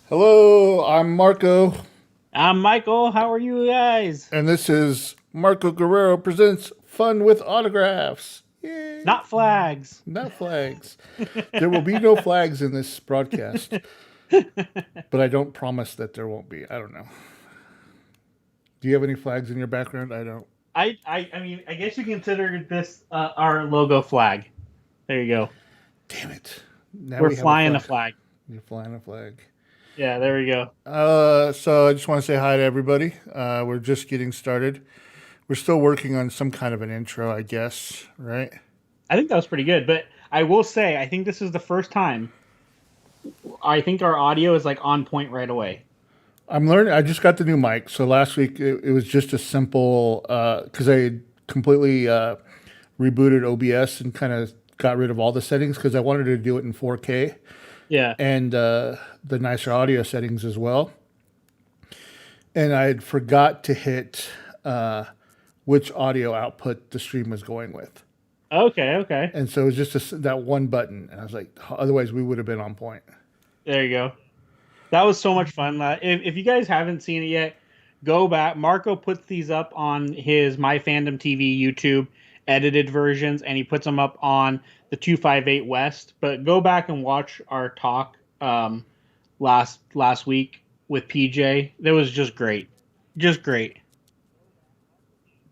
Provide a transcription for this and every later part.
Hello, I'm Marco, I'm Michael. How are you guys? and this is Marco Guerrero presents Fun with Autographs. Yay! Not flags. Not flags. There will be no flags in this broadcast, but I don't promise that there won't be. I don't know. Do you have any flags in your background? I don't. I mean, I guess you consider this our logo flag. There you go. Damn it. Now We're we have a flying a flag. flag. You're flying a flag. Yeah, there we go. So I just want to say hi to everybody. We're just getting started. We're still working on some kind of an intro, I guess, right? I think that was pretty good, but I will say I think this is the first time I think our audio is like on point right away. I'm learning. I just got the new mic. So last week it was just a simple because I completely rebooted OBS and kind of got rid of all the settings because I wanted to do it in 4K Yeah. and the nicer audio settings as well. And I had forgot to hit which audio output the stream was going with. Okay, okay. And so it was just that one button. And I was like, otherwise we would have been on point. There you go. That was so much fun. If you guys haven't seen it yet, go back. Marco puts these up on his My Fandom TV YouTube edited versions, and he puts them up on the 258 West. But go back and watch our talk last week with PJ. That was just great.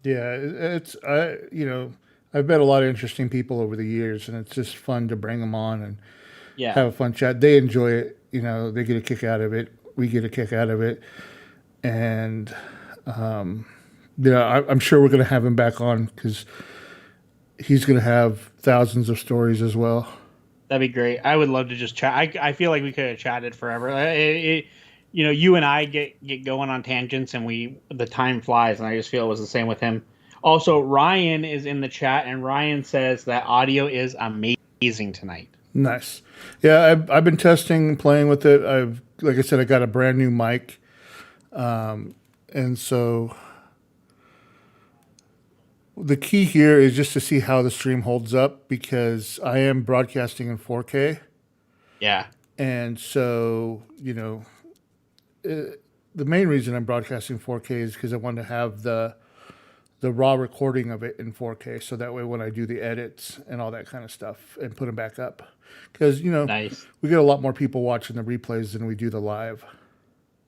Yeah, it's I've met a lot of interesting people over the years, and it's just fun to bring them on and Yeah, have a fun chat. They enjoy it. They get a kick out of it. We get a kick out of it, and I'm sure we're going to have him back on because he's going to have thousands of stories as well. that'd be great. I would love to just chat. I feel like we could have chatted forever. You and I get going on tangents, and the time flies, and I just feel it was the same with him. Also, Ryan is in the chat, and Ryan says that audio is amazing tonight. Nice. Yeah, I've been testing, playing with it. Like I said, I got a brand new mic, and so the key here is just to see how the stream holds up because I am broadcasting in 4K. Yeah. And so, the main reason I'm broadcasting 4K is because I want to have the raw recording of it in 4K. So that way, when I do the edits and all that kind of stuff and put them back up, because, Nice. we get a lot more people watching the replays than we do the live.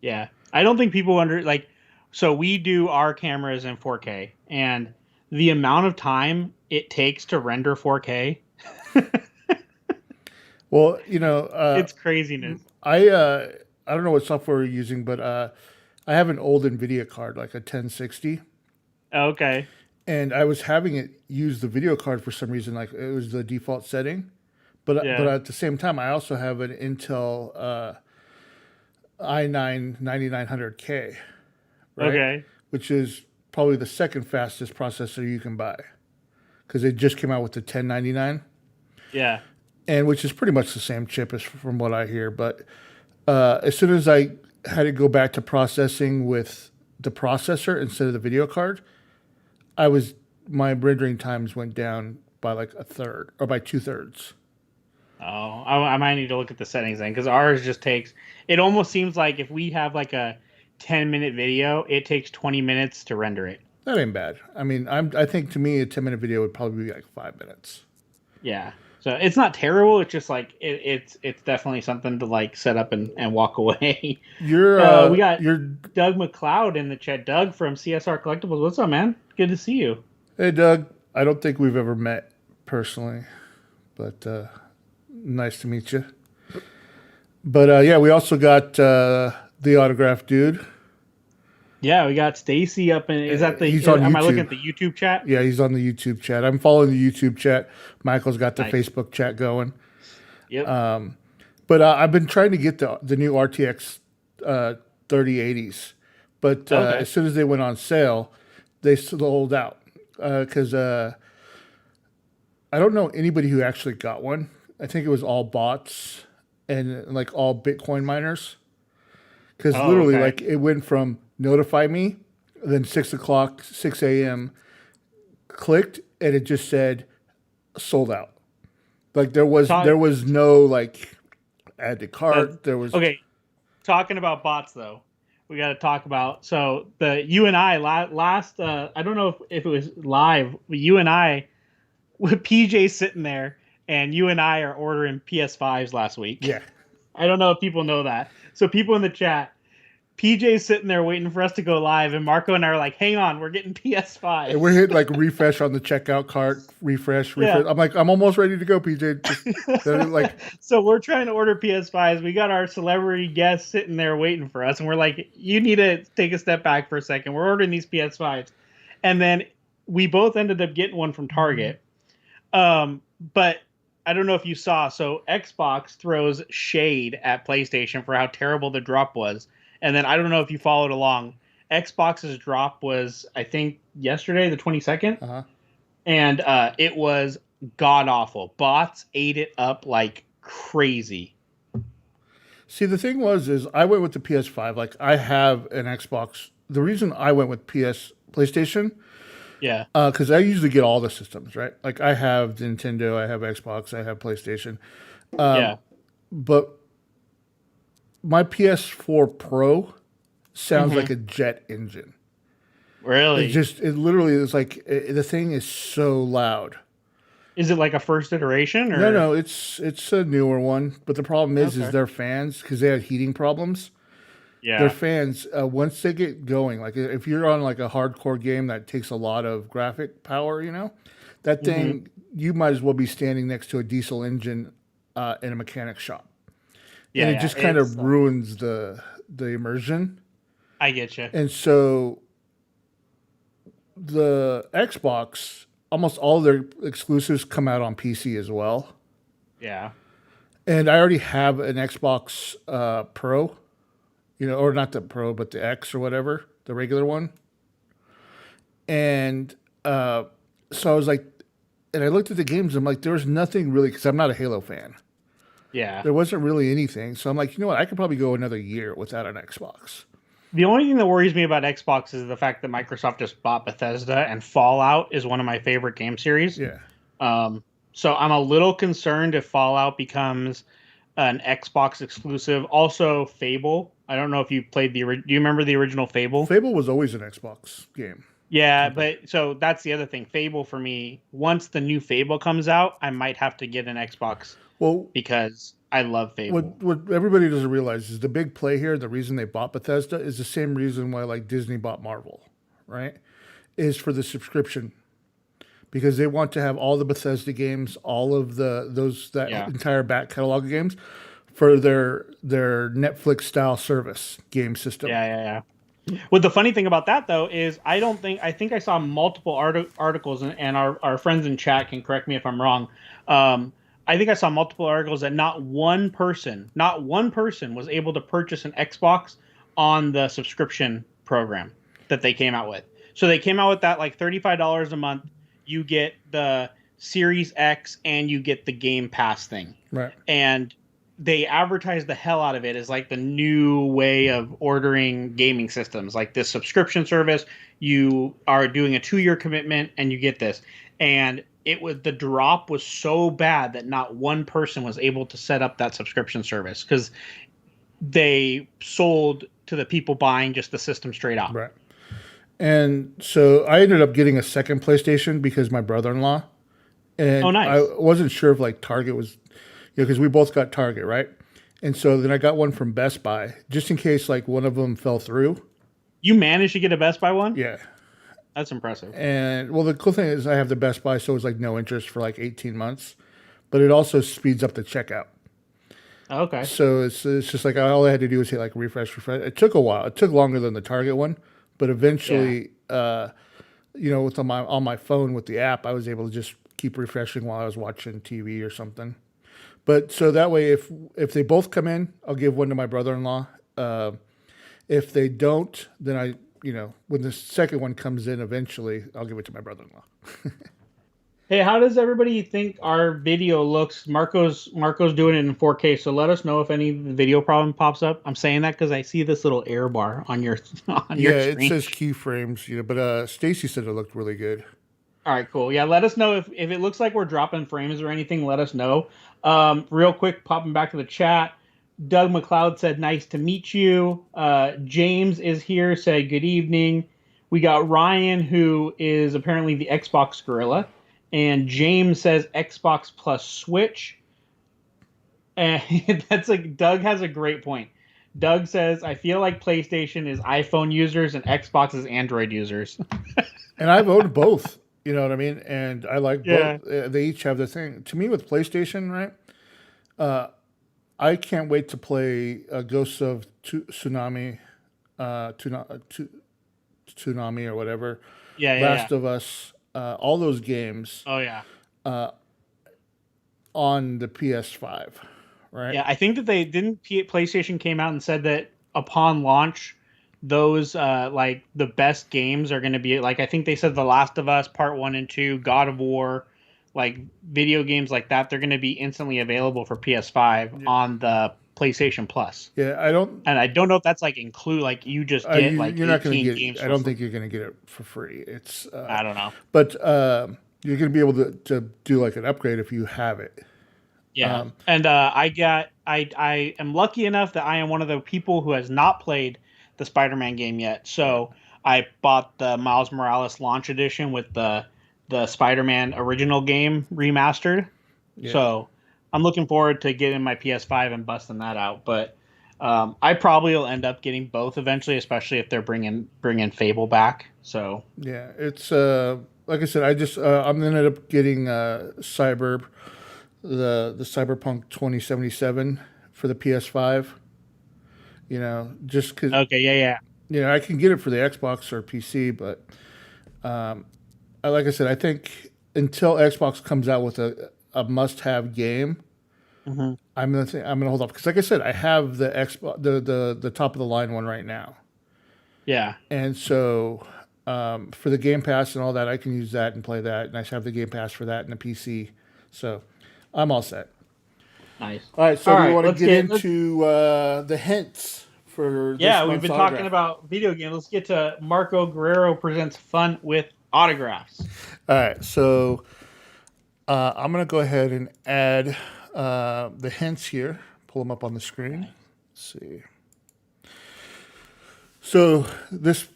Yeah. I don't think people so we do our cameras in 4K, and the amount of time it takes to render 4K, Well, it's craziness. I don't know what software we're using, but I have an old NVIDIA card, like a 1060. Okay. And I was having it use the video card for some reason, like it was the default setting. But Yeah. at the same time, I also have an Intel i9 9900K, right? Okay. Which is probably the second fastest processor you can buy because it just came out with the 1099, Yeah. and which is pretty much the same chip as from what I hear. But as soon as I had to go back to processing with the processor instead of the video card, I was my rendering times went down by like a third or by two-thirds. Oh, I might need to look at the settings then, because ours just takes. It almost seems like if we have like a 10-minute video, it takes 20 minutes to render it. That ain't bad. I mean, I think to me a 10-minute video would probably be like 5 minutes. Yeah. So it's not terrible. It's just like it's definitely something to like set up and walk away. You're We got you're Doug McLeod in the chat. Doug from CSR Collectibles. What's up, man? Good to see you. Hey Doug. I don't think we've ever met personally, but nice to meet you. But yeah, we also got the autograph dude. Yeah, we got Stacy up in. Is that the? He's on Am I looking YouTube. at the YouTube chat? Yeah, he's on the YouTube chat. I'm following the YouTube chat. Michael's got the Nice. Facebook chat going. Yep. But I've been trying to get the new RTX 3080s, but Okay. as soon as they went on sale, they sold out. Because I don't know anybody who actually got one. I think it was all bots and like all Bitcoin miners. Because Oh, literally, okay. like it went from notify me, then 6 o'clock, 6 a.m. clicked, and it just said sold out. Like there was Talk, there was no like add to that, cart. There was okay. talking about bots though, we got to talk about you and I last. I don't know if it was live. But you and I with PJ sitting there, and you and I are ordering PS5s last week. Yeah. I don't know if people know that. So people in the chat, PJ's sitting there waiting for us to go live, and Marco and I are like, "Hang on, we're getting PS5." And we're hitting like refresh on the checkout cart, refresh. Yeah. I'm like, I'm almost ready to go, PJ. Like, so we're trying to order PS5s. We got our celebrity guest sitting there waiting for us, and we're like, "You need to take a step back for a second. We're ordering these PS5s," and then we both ended up getting one from Target. But I don't know if you saw. So Xbox throws shade at PlayStation for how terrible the drop was, and then I don't know if you followed along. Xbox's drop was, I think, yesterday, the 22nd. And it was god awful. Bots ate it up like crazy. See, the thing is I went with the PS5. Like, I have an Xbox. The reason I went with PlayStation, Yeah. because I usually get all the systems, right? Like, I have Nintendo, I have Xbox, I have PlayStation. Yeah. But my PS4 Pro sounds like a jet engine. Really? It literally is like the thing is so loud. Is it like a first iteration or No, it's a newer one. But the problem is Okay. their fans, because they had heating problems. Yeah. Their fans, once they get going, like if you're on like a hardcore game that takes a lot of graphic power, that thing, you might as well be standing next to a diesel engine in a mechanic shop. Yeah. And it just kind of ruins the immersion. I get you. And so the Xbox, almost all their exclusives come out on PC as well. Yeah. And I already have an Xbox Pro, or not the Pro, but the X or whatever, the regular one. And so I was like, and I looked at the games, I'm like, there was nothing really, because I'm not a Halo fan. Yeah. There wasn't really anything. So I'm like, you know what? I could probably go another year without an Xbox. The only thing that worries me about Xbox is the fact that Microsoft just bought Bethesda, and Fallout is one of my favorite game series. Yeah. So I'm a little concerned if Fallout becomes an Xbox exclusive. Also, Fable. I don't know if you played do you remember the original Fable? Fable was always an Xbox game. Yeah, but so that's the other thing. Fable for me, once the new Fable comes out, I might have to get an Xbox. Well, because I love Fable. What everybody doesn't realize is the big play here, the reason they bought Bethesda is the same reason why like Disney bought Marvel, right? Is for the subscription. Because they want to have all the Bethesda games, all of entire back catalog of games for their Netflix style service game system. Yeah. Well, the funny thing about that though is I think I saw multiple articles, and our friends in chat can correct me if I'm wrong. I think I saw multiple articles that not one person was able to purchase an Xbox on the subscription program that they came out with. So they came out with that like $35 a month. You get the Series X and you get the Game Pass thing. Right. And they advertise the hell out of it as like the new way of ordering gaming systems, like this subscription service. You are doing a 2-year commitment and you get this. And the drop was so bad that not one person was able to set up that subscription service because they sold to the people buying just the system straight up. Right. And so I ended up getting a second PlayStation because my brother-in-law. And oh, nice. I wasn't sure if like Target was, because we both got Target, right? And so then I got one from Best Buy just in case like one of them fell through. You managed to get a Best Buy one? Yeah. That's impressive. And well, the cool thing is I have the Best Buy, so it's like no interest for like 18 months, but it also speeds up the checkout. Okay. So it's just like all I had to do was hit like refresh. It took a while. It took longer than the Target one, but eventually, with on my phone with the app, I was able to just keep refreshing while I was watching TV or something. But so that way, if they both come in, I'll give one to my brother-in-law. If they don't, then when the second one comes in eventually, I'll give it to my brother-in-law. Hey, how does everybody think our video looks? Marco's doing it in 4K, so let us know if any video problem pops up. I'm saying that because I see this little error bar on your your screen. Yeah, it says keyframes, but Stacy said it looked really good. All right, cool. Yeah, let us know if it looks like we're dropping frames or anything. Let us know. Real quick, popping back to the chat. Doug McLeod said, "Nice to meet you." James is here. Said, "Good evening." We got Ryan, who is apparently the Xbox gorilla, and James says Xbox plus Switch. And that's like Doug has a great point. Doug says, "I feel like PlayStation is iPhone users and Xbox is Android users." And I've owned both. You know what I mean? And I like Yeah. both. They each have their thing. To me, with PlayStation, right? I can't wait to play Ghosts of Tsunami, Tsunami or whatever, Yeah, yeah, yeah. Last of Us, all those games Oh yeah. on the PS5, right? Yeah, I think that they didn't. PlayStation came out and said that upon launch, those like the best games are going to be like I think they said The Last of Us Part One and Two, God of War, like video games like that. They're going to be instantly available for PS5 Yeah, on the PlayStation Plus. yeah. I don't. And I don't know if that's like include like you just get like You're not going to 18 get. games I for don't free. think you're going to get it for free. It's. I don't know. But you're going to be able to do like an upgrade if you have it. Yeah, and I am lucky enough that I am one of the people who has not played the Spider-Man game yet. Right. So I bought the Miles Morales launch edition with the Spider-Man original game remastered. Yeah. So I'm looking forward to getting my PS5 and busting that out. But I probably will end up getting both eventually, especially if they're bringing Fable back. So Yeah. It's like I said. I'm ended up getting the Cyberpunk 2077 for the PS5. You know, just because okay, yeah, yeah. I can get it for the Xbox or PC, but like I said, I think until Xbox comes out with a must-have game, Hmm. I'm gonna hold off because, like I said, I have the Xbox the top of the line one right now, Yeah, and so for the Game Pass and all that, I can use that and play that, and I have the Game Pass for that and the PC, so I'm all set. nice. All right, so All do you right, want to let's get get let's into the hints for this Yeah, we've month's been talking autograph? about video games. Let's get to Marco Guerrero presents fun with autographs. All right, so I'm gonna go ahead and add the hints here. Pull them up on the screen. Okay. Let's see. So this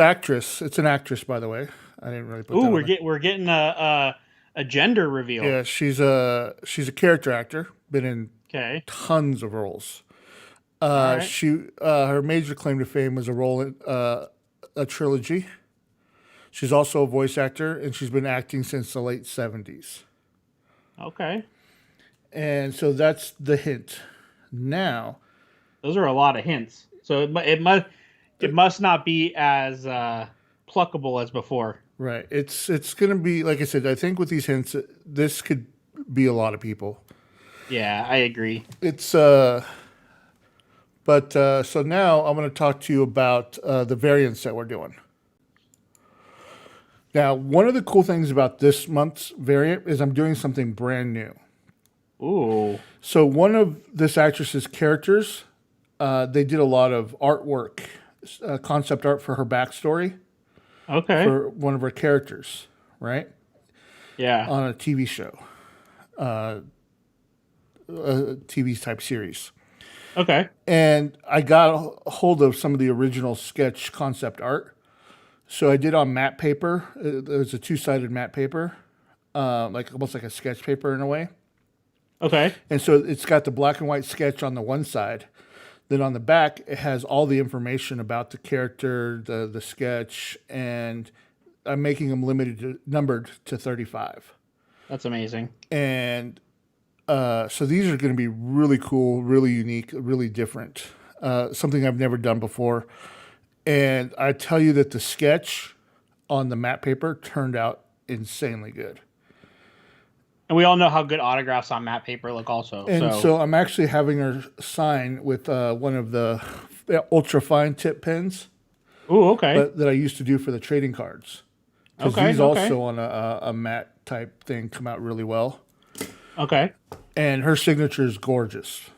actress, it's an actress, by the way. I didn't really put Ooh, that on there. we're getting a gender reveal. Yeah, she's a character actor. Been in Okay. tons of roles. All right. Her major claim to fame was a role in a trilogy. She's also a voice actor, and she's been acting since the late '70s. Okay. And so that's the hint. Now, Those are a lot of hints. So it must not be as pluckable as before. right? It's gonna be like I said. I think with these hints, this could be a lot of people. Yeah, I agree. It's but so now I'm gonna talk to you about the variants that we're doing. Now, one of the cool things about this month's variant is I'm doing something brand new. Ooh. So one of this actress's characters, they did a lot of artwork, concept art for her backstory Okay. for one of her characters, right? Yeah. On a TV show, a TV type series. Okay. And I got a hold of some of the original sketch concept art. So I did on matte paper. It was a two-sided matte paper, like almost like a sketch paper in a way. Okay. And so it's got the black and white sketch on the one side. Then on the back, it has all the information about the character, the sketch, and I'm making them numbered to 35. That's amazing. And so these are going to be really cool, really unique, really different. Something I've never done before. And I tell you that the sketch on the matte paper turned out insanely good. And we all know how good autographs on matte paper look also. And so I'm actually having her sign with one of the ultra fine tip pens ooh, okay. that I used to do for the trading cards. Because Okay, these okay. also on a matte type thing come out really well. Okay. And her signature is gorgeous.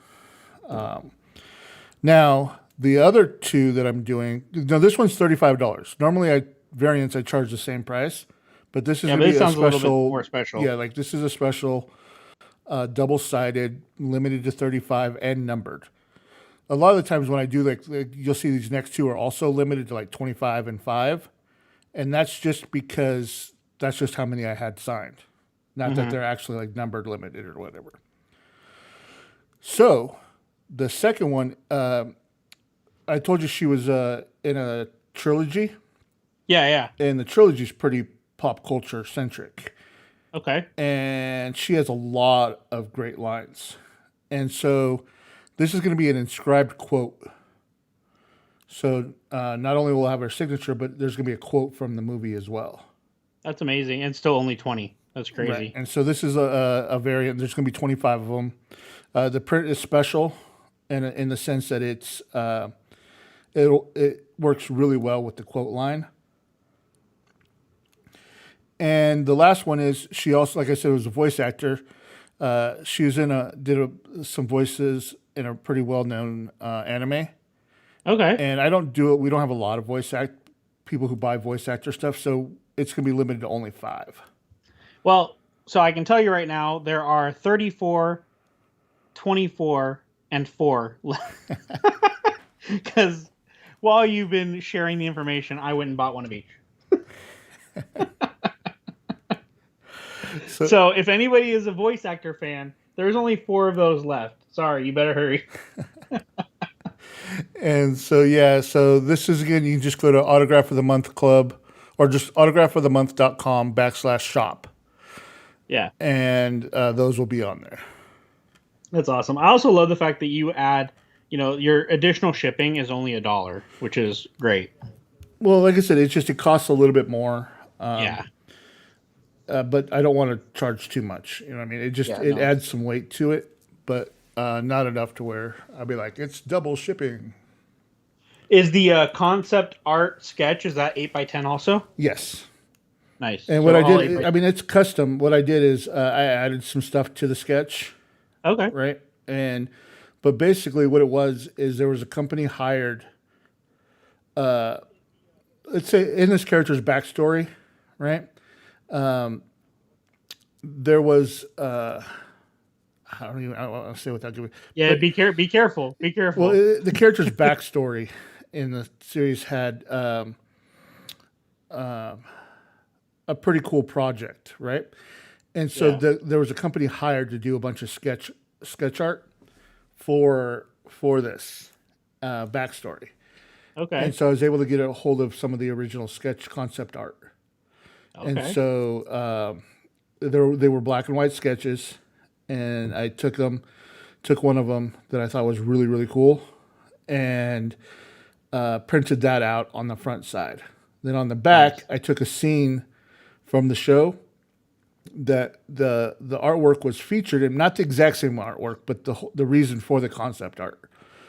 Now, the other two that I'm doing, now this one's $35. Normally, variants I charge the same price, but this is Yeah, going but to this be a sounds a little bit special. more special. Yeah, this is a special double sided, limited to 35 and numbered. a lot of the times when I do like you'll see these next two are also limited to like 25 and 5, and that's just because that's just how many I had signed. Not that Mm-hmm. they're actually like numbered limited or whatever. So the second one, I told you she was in a trilogy, Yeah, yeah. and the trilogy is pretty pop culture centric, Okay. and she has a lot of great lines. And so this is going to be an inscribed quote. So not only will I have her signature, but there's going to be a quote from the movie as well. That's amazing. And still only 20. That's Right. crazy. And so this is a variant. There's going to be 25 of them. The print is special in the sense that it works really well with the quote line. And the last one is she also, like I said, was a voice actor. She was some voices in a pretty well known anime. Okay. And I don't do it. We don't have a lot of people who buy voice actor stuff, so it's gonna be limited to only 5. Well, so I can tell you right now, there are 34, 24, and 4. Because while you've been sharing the information, I went and bought one of each. So So if anybody is a voice actor fan, there's only 4 of those left. Sorry, you better hurry. and so yeah, so this is again. You can just go to Autograph of the Month Club, or just autographofthemonth.com/shop, Yeah, and those will be on there. that's awesome. I also love the fact that you add, your additional shipping is only $1, which is great. Well, like I said, it costs a little bit more, Yeah. but I don't want to charge too much. You know what I mean? Yeah, It no. adds some weight to it, but not enough to where I'll be like it's double shipping. Is the concept art sketch, is that 8 by 10 also? Yes. Nice. And what So I all 8 did, by I mean, it's custom. What I did is I added some stuff to the sketch, Okay. right? But basically, what it was is there was a company hired. Let's say in this character's backstory, right? There was I don't want to say without giving, Yeah, but be careful. Be well, careful. the character's backstory in the series had a pretty cool project, right? And so Yeah. there was a company hired to do a bunch of sketch art for this backstory, and Okay. so I was able to get a hold of some of the original sketch concept art, and Okay. so they were black and white sketches, and I took one of them that I thought was really really cool, and printed that out on the front side. Then on the back, Nice. I took a scene from the show that the artwork was featured in, not the exact same artwork, but the reason for the concept art.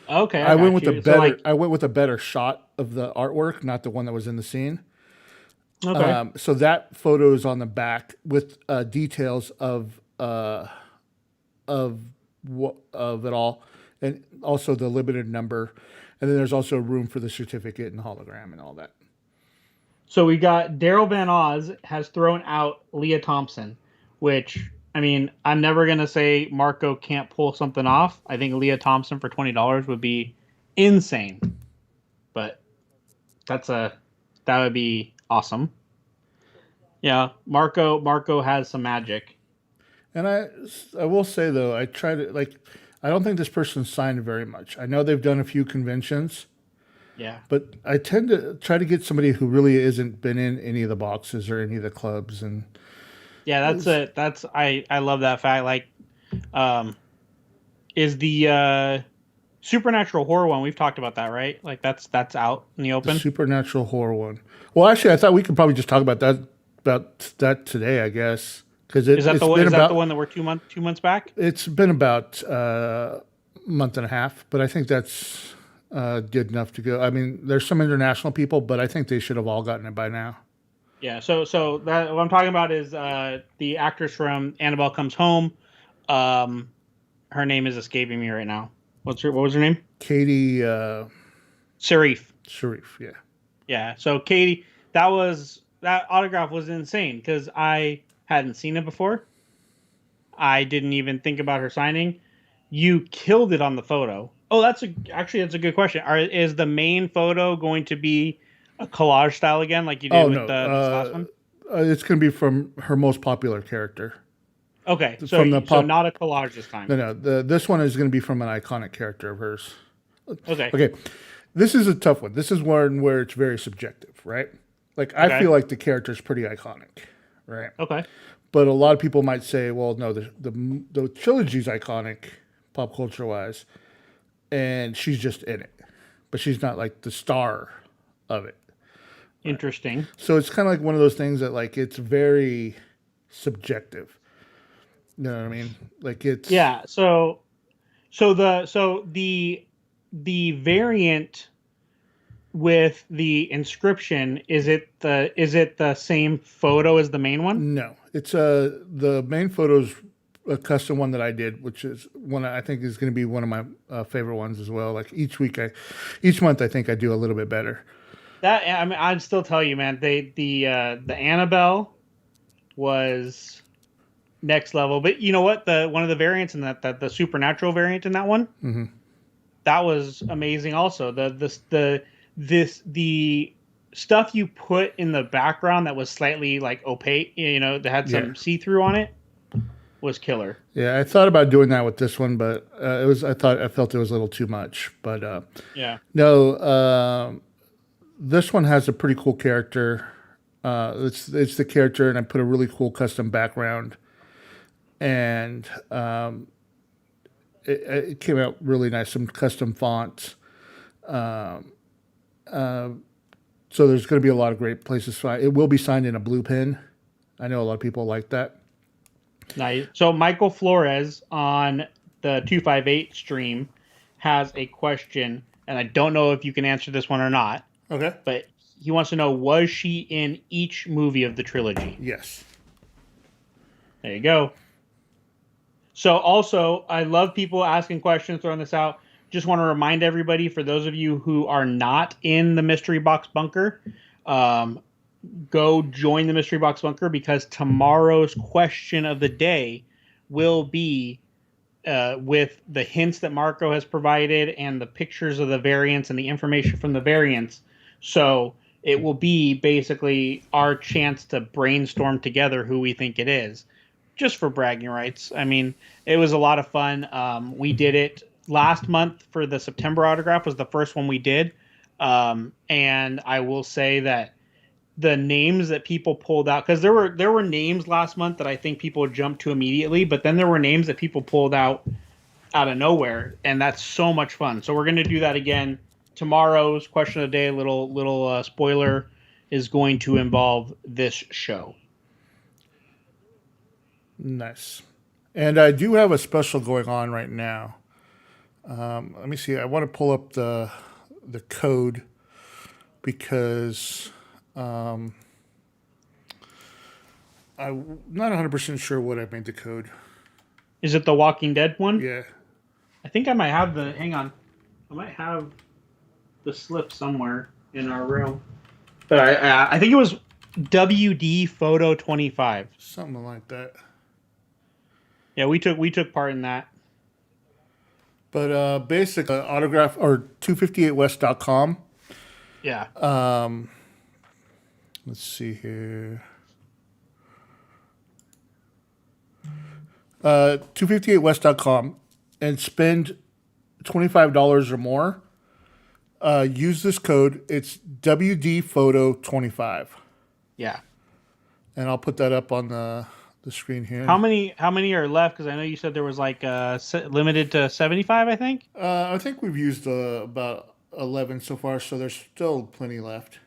Okay, I got you. So like, I went with a better shot of the artwork, not the one that was in the scene. okay. So that photo is on the back with details of of it all, and also the limited number, and then there's also room for the certificate and hologram and all that. So we got Daryl Van Oz has thrown out Leah Thompson, which I mean, I'm never gonna say Marco can't pull something off. I think Leah Thompson for $20 would be insane. But that would be awesome. Yeah, Marco has some magic. And I will say though, I try to like, I don't think this person signed very much. I know they've done a few conventions, Yeah. but I tend to try to get somebody who really isn't been in any of the boxes or any of the clubs. And Yeah, that's it. I love that fact. Like, um, is the supernatural horror one? We've talked about that, right? Like that's out in the the open. supernatural horror one. Well, actually, I thought we could probably just talk about that today. I guess because Is that it's the one? been Is that the about one that we're 2 months back? it's been about a month and a half, but I think that's good enough to go. I mean, there's some international people, but I think they should have all gotten it by now. Yeah. So that what I'm talking about is the actress from Annabelle Comes Home. Um, her name is escaping me right now. What was her name? Katie Sharif. Sharif, yeah. Yeah. So Katie, that autograph was insane because I hadn't seen it before. I didn't even think about her signing. You killed it on the photo. Oh, that's a good question. Is the main photo going to be a collage style again, like you did Oh with no, this last one? it's going to be from her most popular character. Okay, From the so pop. not a collage this time. No, no. This one is going to be from an iconic character of hers. Okay, Okay, this is a tough one. This is one where it's very subjective, right? Like I okay, feel like the character is pretty iconic, right? okay. But a lot of people might say, well, no, the trilogy's iconic, pop culture wise, and she's just in it, but she's not like the star of it. Interesting. So it's kind of like one of those things that like it's very subjective. You know what I mean? Like it's Yeah. So the variant with the inscription, is it the same photo as the main one? no, it's the main photos a custom one that I did, which is one I think is going to be one of my favorite ones as well. Like each month I think I do a little bit better. That I mean, I'd still tell you, man. The Annabelle was next level, but you know what? The one of the variants in that the supernatural variant in that one, that was amazing. Also, the stuff you put in the background that was slightly like opaque, that had Yeah, some see through on it, was killer. yeah. I thought about doing that with this one, but I felt it was a little too much. But Yeah. no, this one has a pretty cool character. It's the character, and I put a really cool custom background, and it came out really nice. Some custom fonts. So there's going to be a lot of great places. It will be signed in a blue pen. I know a lot of people like that. Nice. So Michael Flores on the 258 stream has a question, and I don't know if you can answer this one or not, Okay. but he wants to know, was she in each movie of the trilogy? Yes. There you go. So also, I love people asking questions, throwing this out. Just want to remind everybody, for those of you who are not in the Mystery Box Bunker, um, go join the Mystery Box Bunker, because tomorrow's question of the day will be with the hints that Marco has provided and the pictures of the variants and the information from the variants. So it will be basically our chance to brainstorm together who we think it is, just for bragging rights. I mean, it was a lot of fun. We did it last month for the September autograph, was the first one we did. And I will say that the names that people pulled out, because there were names last month that I think people jumped to immediately, but then there were names that people pulled out of nowhere, and that's so much fun. So we're going to do that again. Tomorrow's question of the day, little spoiler, is going to involve this show. Nice. And I do have a special going on right now. Let me see. I want to pull up the code because I'm not 100% sure what I made the code. Is it the Walking Dead one? Yeah. I think I might have the. Hang on, I might have the slip somewhere in our room. But I think it was WD Photo 25. Something like that. Yeah, we took part in that. But basic autograph or 258west.com. Yeah. Let's see here. 258west.com and spend $25 or more. Use this code. It's WD Photo 25. Yeah. And I'll put that up on the screen here. How many are left? Because I know you said there was like limited to 75. I think. I think we've used about 11 so far, so there's still plenty left.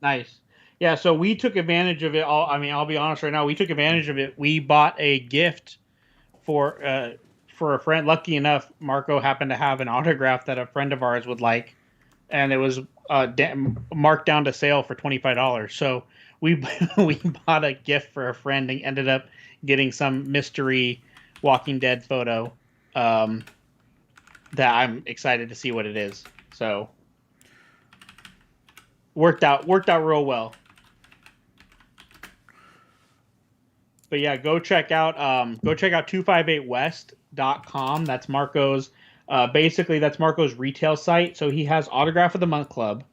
Nice. Yeah. So we took advantage of it. I'll be honest right now. We took advantage of it. We bought a gift for a friend. Lucky enough, Marco happened to have an autograph that a friend of ours would like, and it was marked down to sale for $25. So we we bought a gift for a friend and ended up getting some mystery Walking Dead photo that I'm excited to see what it is. So worked out real well. But yeah, go check out 258west.com. That's Marco's Basically, that's Marco's retail site. So he has Autograph of the Month Club,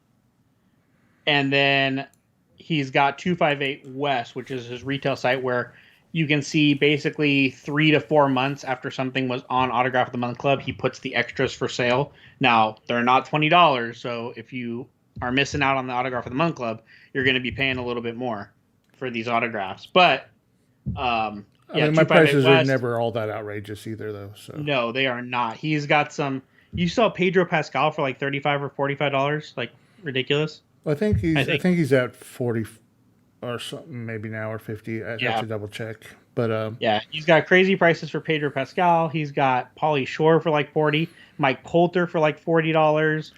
and then he's got 258 West, which is his retail site where you can see basically 3 to 4 months after something was on Autograph of the Month Club, he puts the extras for sale. Now, they're not $20, so if you are missing out on the Autograph of the Month Club, you're going to be paying a little bit more for these autographs. But I yeah, mean, my 258 prices are West. never all that outrageous either, though. So No, they are not. He's got some. You saw Pedro Pascal for like $35 or $45, like ridiculous. I think I I think. think he's at 40 or something, maybe now, or 50. I'd have Yeah, to double check. But yeah. He's got crazy prices for Pedro Pascal. He's got Pauly Shore for like 40. Mike Poulter for like $40.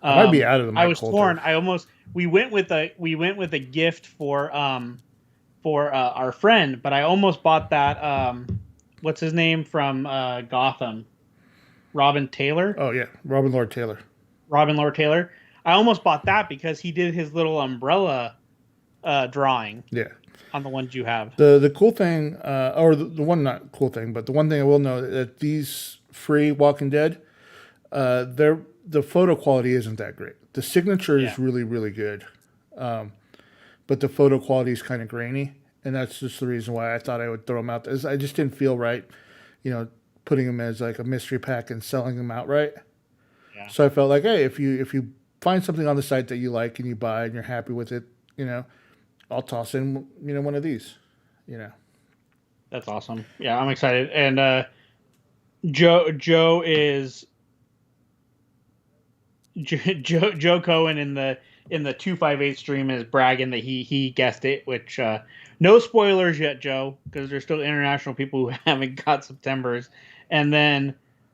I might be out of the I Mike was Coulter. torn. I almost we went with a gift for our friend, but I almost bought that what's his name from Gotham, Robin Taylor. Oh yeah, Robin Lord Taylor. Robin Lord Taylor. I almost bought that because he did his little umbrella drawing Yeah. on the ones you have. The cool thing, or the one not cool thing, but the one thing I will know that these free Walking Dead, the photo quality isn't that great. The signature Yeah, is really really good, but the photo quality is kind of grainy, and that's just the reason why I thought I would throw them out. I just didn't feel right, you know, putting them as like a mystery pack and selling them outright. yeah, So I felt like, hey, if you find something on the site that you like and you buy and you're happy with it, you know, I'll toss in one of these, you know. that's awesome. Yeah, I'm excited. And Joe is Joe Cohen in the 258 stream is bragging that he guessed it, which no spoilers yet, Joe, because there's still international people who haven't got September's. And then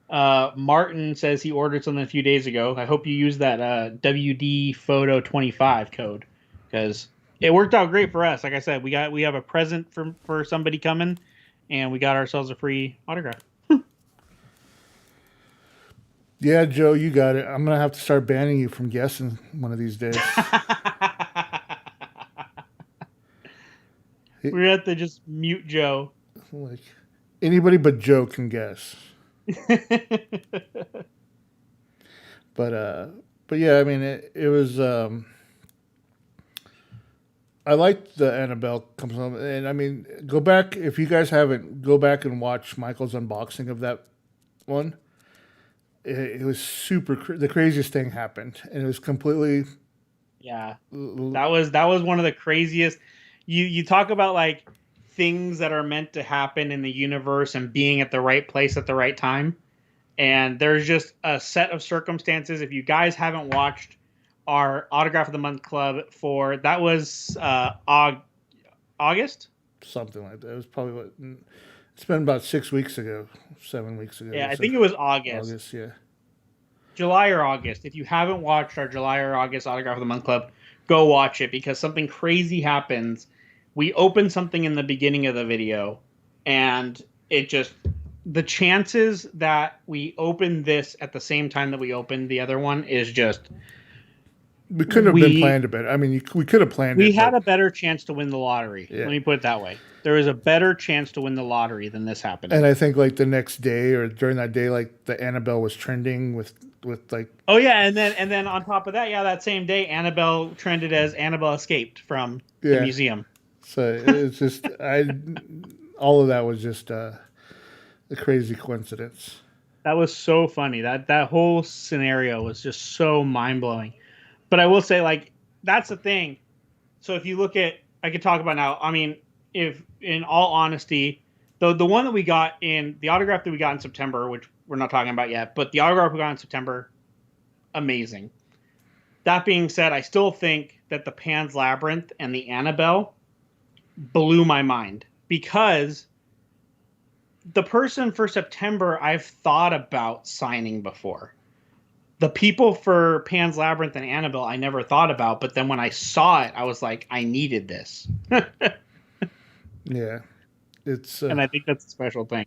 Martin says he ordered something a few days ago. I hope you use that WD Photo 25 code because it worked out great for us. Like I said, we have a present for somebody coming, and we got ourselves a free autograph. Yeah, Joe, you got it. I'm gonna have to start banning you from guessing one of these days. We have to just mute Joe. Like anybody but Joe can guess. But but yeah, I mean it was I liked the Annabelle comes home, and I mean go back if you guys haven't, go back and watch Michael's unboxing of that one. It was the craziest thing happened, and it was completely Yeah, that was one of the craziest. You talk about like things that are meant to happen in the universe and being at the right place at the right time. And there's just a set of circumstances. If you guys haven't watched our Autograph of the Month Club for that was August. something like that. It was probably it's been about 6 weeks ago, 7 weeks ago. Yeah, I So think it was August. August, yeah. July or August. If you haven't watched our July or August Autograph of the Month Club, go watch it because something crazy happens. We open something in the beginning of the video, and it just the chances that we open this at the same time that we opened the other one is just We couldn't have been planned a bit. I mean, we could have planned we it, had but a better chance to win the lottery. yeah. Let me put it that way. There was a better chance to win the lottery than this happening. And I think like the next day or during that day, like the Annabelle was trending with like Oh yeah, and then on top of that, yeah, that same day Annabelle trended as Annabelle escaped from the yeah. museum. So it's just all of that was just a crazy coincidence. That was so funny. That whole scenario was just so mind blowing. But I will say, like, that's the thing. So if you look at, I could talk about now. I mean, if in all honesty, the one that we got in the autograph that we got in September, which we're not talking about yet, but the autograph we got in September, amazing. That being said, I still think that the Pan's Labyrinth and the Annabelle blew my mind because the person for September I've thought about signing before. The people for Pan's Labyrinth and Annabelle I never thought about, but then when I saw it, I was like, I needed this. Yeah, it's And I think that's a special thing.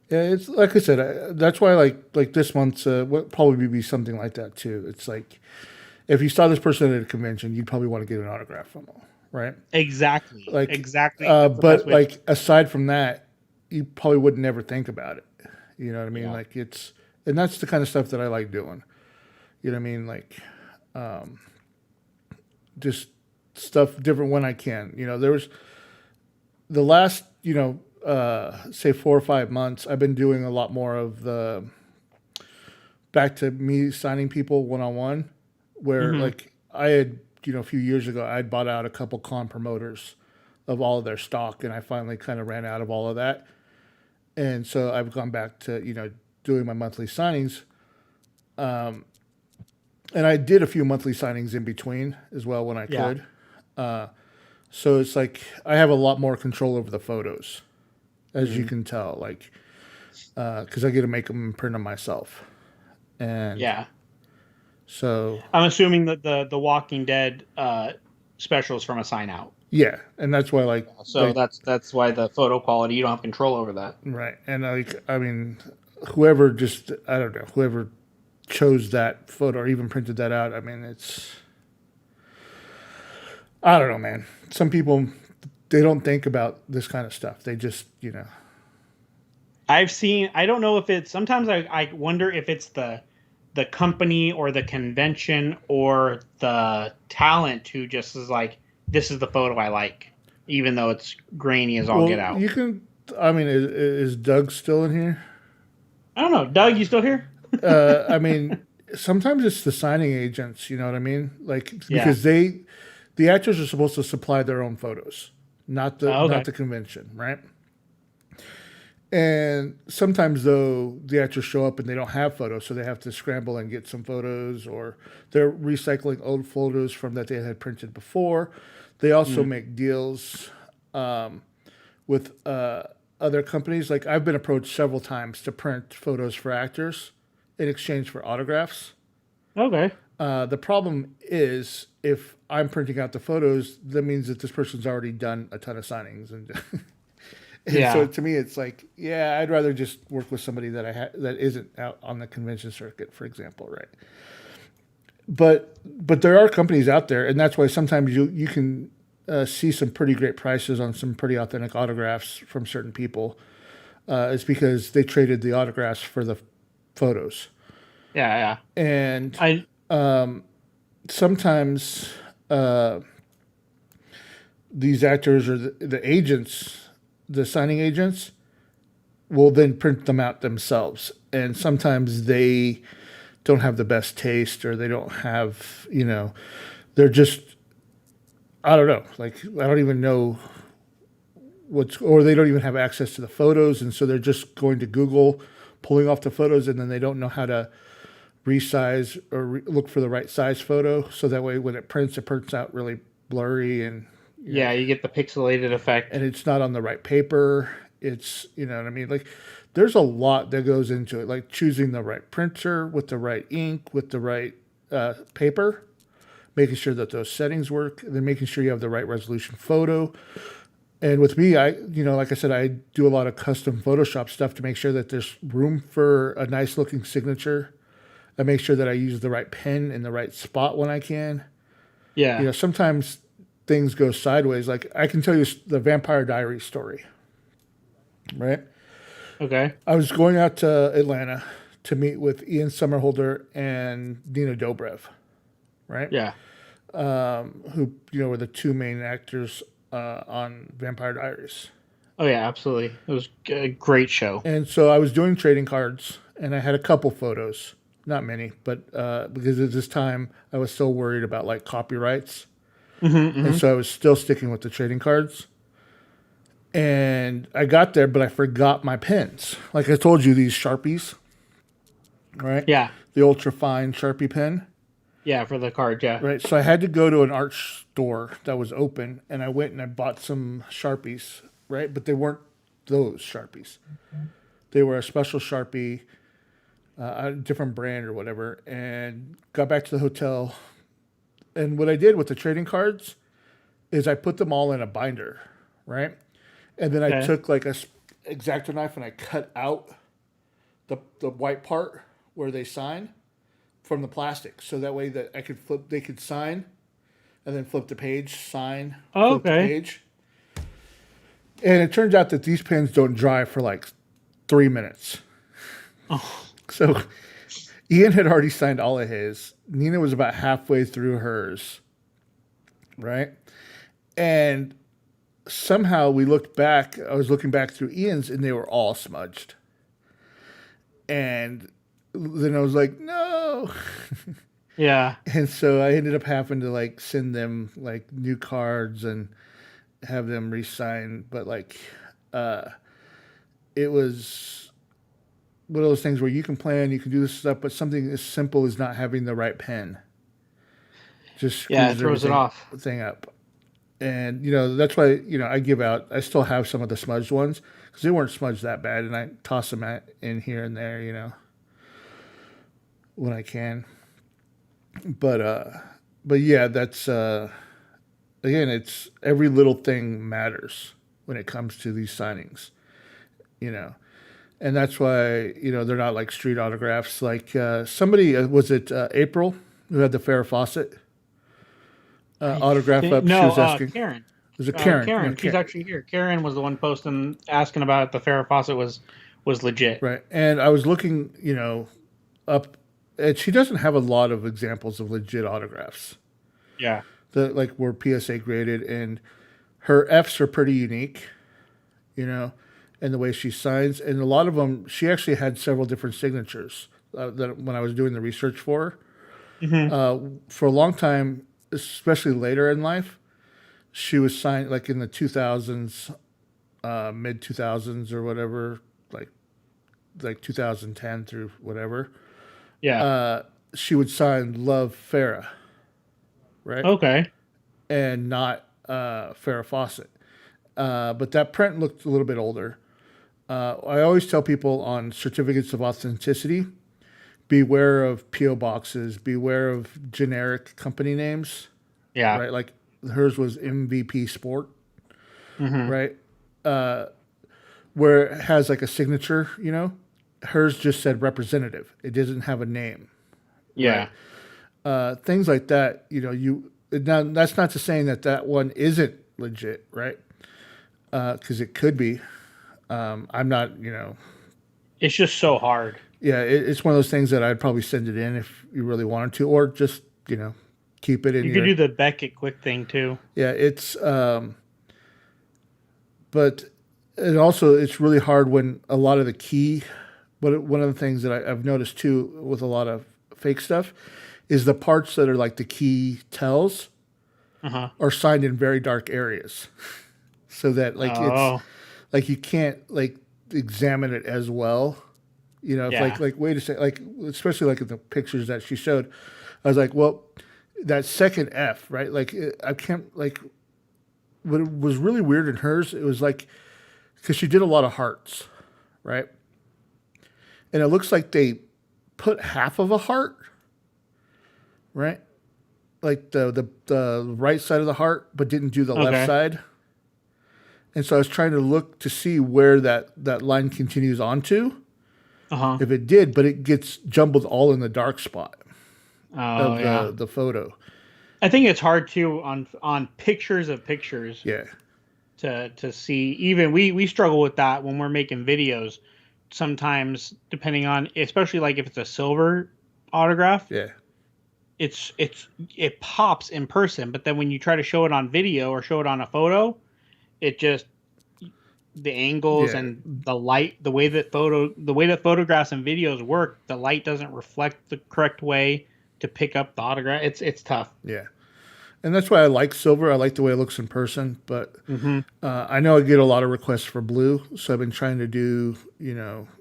yeah, it's like I said. That's why like this month's will probably be something like that too. It's like if you saw this person at a convention, you'd probably want to get an autograph from them, right? Exactly. Like, Exactly. That's the best but way like aside from that, you probably would never think about it. You know what I mean? Yeah. Like And that's the kind of stuff that I like doing. You know what I mean? Like, just stuff different when I can. There was the last, say 4 or 5 months, I've been doing a lot more of the back to me signing people one on one, where Mm-hmm. like I had, a few years ago, I'd bought out a couple con promoters of all of their stock, and I finally kind of ran out of all of that. And so I've gone back to, doing my monthly signings. And I did a few monthly signings in between as well when I Yeah. could. So it's like I have a lot more control over the photos, as you Mm. can tell, like, because I get to make them and print them myself. And Yeah. so, I'm assuming that the Walking Dead specials from a sign out. yeah. And that's why, So that's why the photo quality, you don't have control over that. right. And I mean, whoever just, I don't know, whoever chose that photo or even printed that out, I mean, I don't know, man. Some people, they don't think about this kind of stuff. They just, I don't know if it's sometimes I wonder if it's the company or the convention or the talent who just is like, this is the photo I like, even though it's grainy as all get well, out. you can, I mean, is Doug still in here? I don't know. Doug, you still here? I mean, sometimes it's the signing agents, you know what I mean? Like, Yeah. because the actors are supposed to supply their own photos, not the, Oh, not okay. the convention, right? And sometimes though the actors show up and they don't have photos, so they have to scramble and get some photos, or they're recycling old photos from that they had printed before. They also Mm. make deals with other companies. Like I've been approached several times to print photos for actors in exchange for autographs. Okay. The problem is if I'm printing out the photos, that means that this person's already done a ton of signings, and so Yeah. to me, it's like, yeah, I'd rather just work with somebody that isn't out on the convention circuit, for example, right? But there are companies out there, and that's why sometimes you can see some pretty great prices on some pretty authentic autographs from certain people. It's because they traded the autographs for the photos, Yeah. Yeah. and I sometimes these actors or the agents, the signing agents, will then print them out themselves. And sometimes they don't have the best taste, or they don't have, they're just, I don't know, like, I don't even know or they don't even have access to the photos. And so they're just going to Google, pulling off the photos, and then they don't know how to resize or look for the right size photo. So that way when it prints out really blurry, and, Yeah, you get the pixelated effect. and it's not on the right paper. It's, you know what I mean? Like there's a lot that goes into it, like choosing the right printer with the right ink, with the right paper, making sure that those settings work, and then making sure you have the right resolution photo. And with me, like I said, I do a lot of custom Photoshop stuff to make sure that there's room for a nice looking signature. I make sure that I use the right pen in the right spot when I can. Yeah. Sometimes things go sideways. Like I can tell you the Vampire Diaries story, right? Okay. I was going out to Atlanta to meet with Ian Somerhalder and Nina Dobrev, right? Yeah. Who, were the two main actors on Vampire Diaries. Oh yeah, absolutely. It was a great show. And so I was doing trading cards, and I had a couple photos, not many, but because at this time I was still worried about like copyrights. Mm-hmm, And mm-hmm. so I was still sticking with the trading cards. And I got there, but I forgot my pens. Like I told you, these Sharpies, right? Yeah. The ultra fine Sharpie pen, Yeah, for the card, yeah. right? So I had to go to an art store that was open, and I went and I bought some Sharpies, right? But they weren't those Sharpies. They were a special Sharpie, a different brand or whatever, and got back to the hotel. And what I did with the trading cards is I put them all in a binder, right? And then I Okay. took like a X-Acto knife and I cut out the white part where they sign from the plastic, so that way that they could sign, and then flip the page, sign, Oh, flip the okay. page. And it turns out that these pens don't dry for like 3 minutes. Oh, So Ian had already signed all of his. Nina was about halfway through hers, right? And somehow we looked back. I was looking back through Ian's, and they were all smudged. And then I was like, no. Yeah. And so I ended up having to like send them like new cards and have them re-sign. But like, it was one of those things where you can plan, you can do this stuff, but something as simple as not having the right pen just Yeah, it screws throws it everything off. thing up. And that's why I give out. I still have some of the smudged ones because they weren't smudged that bad, and I toss them in here and there, when I can. But yeah, that's again, it's every little thing matters when it comes to these signings, you know, and that's why they're not like street autographs. Like somebody was it April who had the Farrah Fawcett I autograph think up. She no, was asking. Karen. Was it Karen? Yeah, Karen, she's Karen. actually here. Karen was the one posting asking about if the Farrah Fawcett was legit. Right. And I was looking, up, and she doesn't have a lot of examples of legit autographs Yeah. that like were PSA graded, and her Fs are pretty unique, you know, and the way she signs, and a lot of them, she actually had several different signatures that when I was doing the research for her. Hmm. For a long time, especially later in life, she was signed like in the 2000s, mid 2000s or whatever, like 2010 through whatever. Yeah. She would sign Love Farah, right? Okay. And not Farrah Fawcett. But that print looked a little bit older. I always tell people on certificates of authenticity, beware of PO boxes, beware of generic company names, Yeah. right? Like hers was MVP Sport, Hmm. right? Where it has like a signature, hers just said representative. It doesn't have a name, right? Yeah. Things like that, now that's not to saying that one isn't legit, right? Because it could be. I'm not, It's just so hard. yeah, it's one of those things that I'd probably send it in if you really wanted to, or just, keep it in You could your, do the Beckett quick thing too. yeah, but it also, it's really hard when a lot of the key, but one of the things that I've noticed too with a lot of fake stuff is the parts that are like the key tells Uh-huh. are signed in very dark areas so that like it's Oh. like you can't like examine it as well. If Yeah. like wait a second, like especially like in the pictures that she showed, I was like, well, that second F, right? Like I can't like what was really weird in hers. It was like because she did a lot of hearts, right? And it looks like they put half of a heart, right? Like the right side of the heart, but didn't do the left Okay. side. And so I was trying to look to see where that line continues onto. Uh-huh. If it did, but it gets jumbled all in the dark spot Oh of yeah. the photo. I think it's hard too on pictures of pictures Yeah, to see. Even we struggle with that when we're making videos. Sometimes depending on, especially like if it's a silver autograph, yeah, it pops in person, but then when you try to show it on video or show it on a photo, it just the angles yeah. and the light, the way that photographs and videos work, the light doesn't reflect the correct way to pick up the autograph. It's tough. Yeah. And that's why I like silver. I like the way it looks in person. But Hmm. I know I get a lot of requests for blue, so I've been trying to do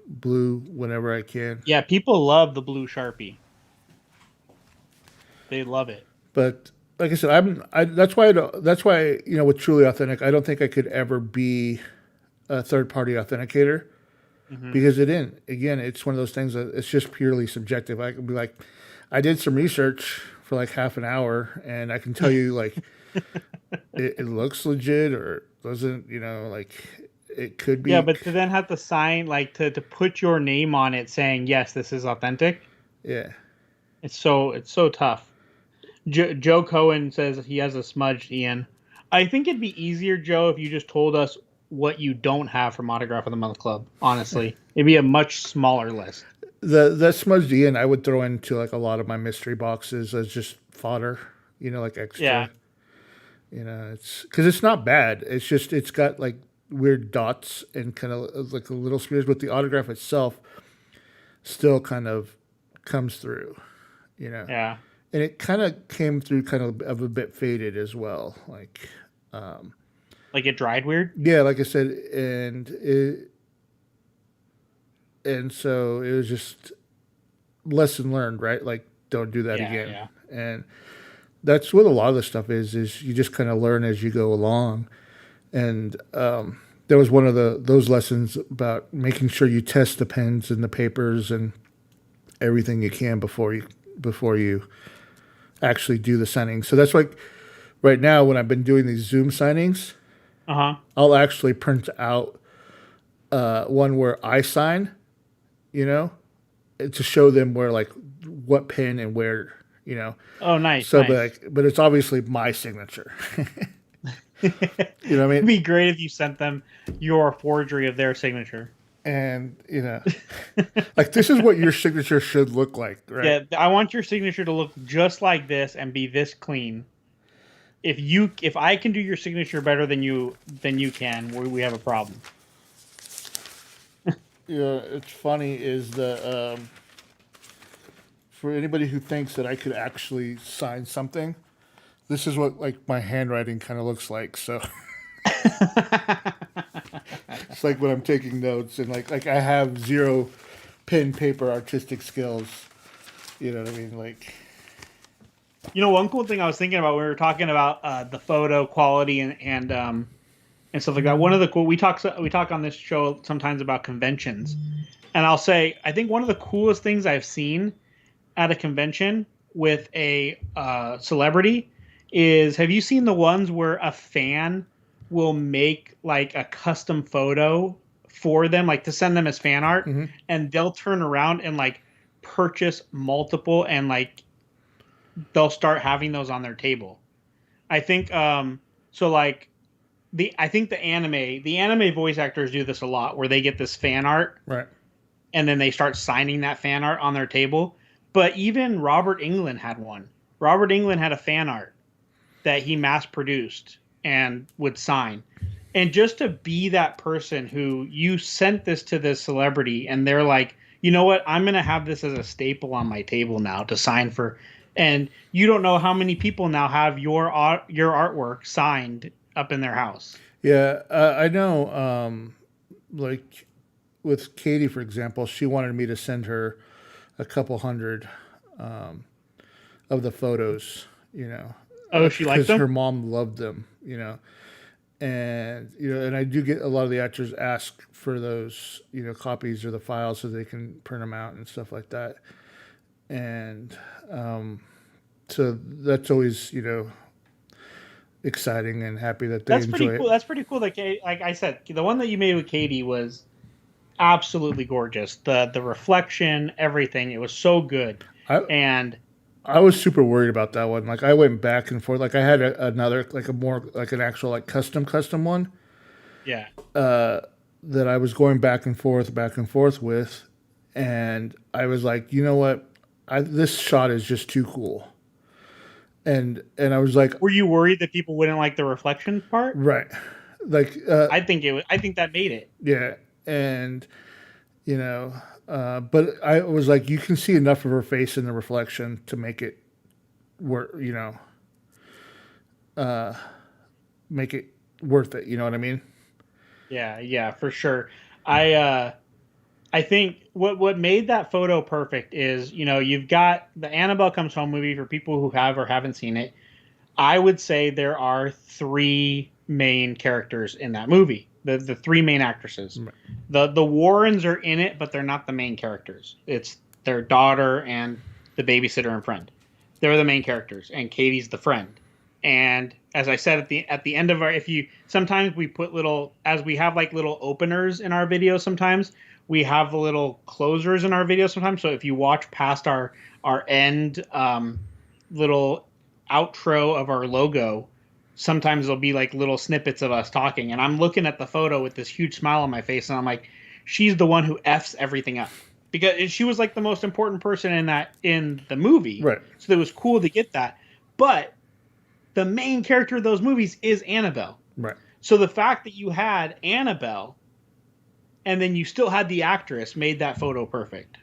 blue whenever I can. Yeah, people love the blue Sharpie. They love it. But like I said, that's why that's why with truly authentic, I don't think I could ever be a third party authenticator Hmm. because it's one of those things that it's just purely subjective. I can be like, I did some research for like half an hour, and I can tell you like it looks legit or doesn't. Like it could Yeah, be. but to then have to sign, like to put your name on it saying yes, this is authentic. Yeah, It's so tough. Joe Cohen says he has a smudged Ian. I think it'd be easier, Joe, if you just told us what you don't have from Autograph of the Month Club. Honestly, it'd be a much smaller list. the smudged Ian I would throw into like a lot of my mystery boxes as just fodder, like Yeah. extra. It's because it's not bad. It's just it's got like weird dots and kind of like a little smears, but the autograph itself still kind of comes through. You know, Yeah. and it kind of came through kind of a bit faded as well. Like, Like it dried weird. yeah, like I said, and so it was just lesson learned, right? Like, don't do that Yeah. again. Yeah. And that's what a lot of the stuff is you just kind of learn as you go along. And there was one of those lessons about making sure you test the pens and the papers and everything you can before you actually do the signing. So that's like right now when I've been doing these Zoom signings, Uh huh. I'll actually print out one where I sign, you know, to show them where like what pen and where, you know. Oh, nice, So, nice. but it's obviously my signature. You know what I It'd mean? be great if you sent them your forgery of their signature. And like this is what your signature should look like, right? Yeah, I want your signature to look just like this and be this clean. If I can do your signature better than you can, we have a problem. Yeah, it's funny is the for anybody who thinks that I could actually sign something, this is what like my handwriting kind of looks like. So it's like when I'm taking notes and like I have zero pen paper artistic skills. You know what I mean? Like, One cool thing I was thinking about when we were talking about the photo quality and stuff like that. One of the cool we talk on this show sometimes about conventions, and I'll say I think one of the coolest things I've seen at a convention with a celebrity is, have you seen the ones where a fan will make like a custom photo for them, like to send them as fan art, mm-hmm. and they'll turn around and like purchase multiple, and like they'll start having those on their table. I think so like I think the anime voice actors do this a lot where they get this fan art Right. and then they start signing that fan art on their table. But even Robert Englund had one. Robert Englund had a fan art that he mass produced and would sign. And just to be that person who you sent this to this celebrity and they're like, you know what, I'm going to have this as a staple on my table now to sign for. And you don't know how many people now have your artwork signed up in their house. Yeah, I know. Like with Katie, for example, she wanted me to send her a couple hundred of the photos, Oh, she liked because her them? mom loved them, and and I do get a lot of the actors ask for those, copies or the files so they can print them out and stuff like that, and so that's always exciting and happy that they That's pretty enjoy cool. it. That's pretty cool. Like I said, the one that you made with Katie was absolutely gorgeous. The reflection, everything. It was so good. I And I was super worried about that one. Like I went back and forth. Like I had another like a more like an actual like custom one yeah, that I was going back and forth with, and I was like, you know what, this shot is just too cool, and I was like, were you worried that people wouldn't like the reflection part? right, like I think that made it. yeah, and you know, but I was like, you can see enough of her face in the reflection to make it work, make it worth it. You know what I mean? Yeah, yeah, for sure. I think what made that photo perfect is, you've got the Annabelle Comes Home movie for people who have or haven't seen it. I would say there are three main characters in that movie. The three main actresses. Right. The Warrens are in it, but they're not the main characters. It's their daughter and the babysitter and friend. They're the main characters, and Katie's the friend. And as I said at the end of our, if you sometimes we put little, as we have like little openers in our videos, sometimes we have little closers in our videos sometimes. So if you watch past our end little outro of our logo, sometimes there'll be like little snippets of us talking, and I'm looking at the photo with this huge smile on my face, and I'm like, she's the one who f's everything up. because she was like the most important person in the movie. Right. So it was cool to get that. But the main character of those movies is Annabelle. Right. So the fact that you had Annabelle and then you still had the actress made that photo perfect.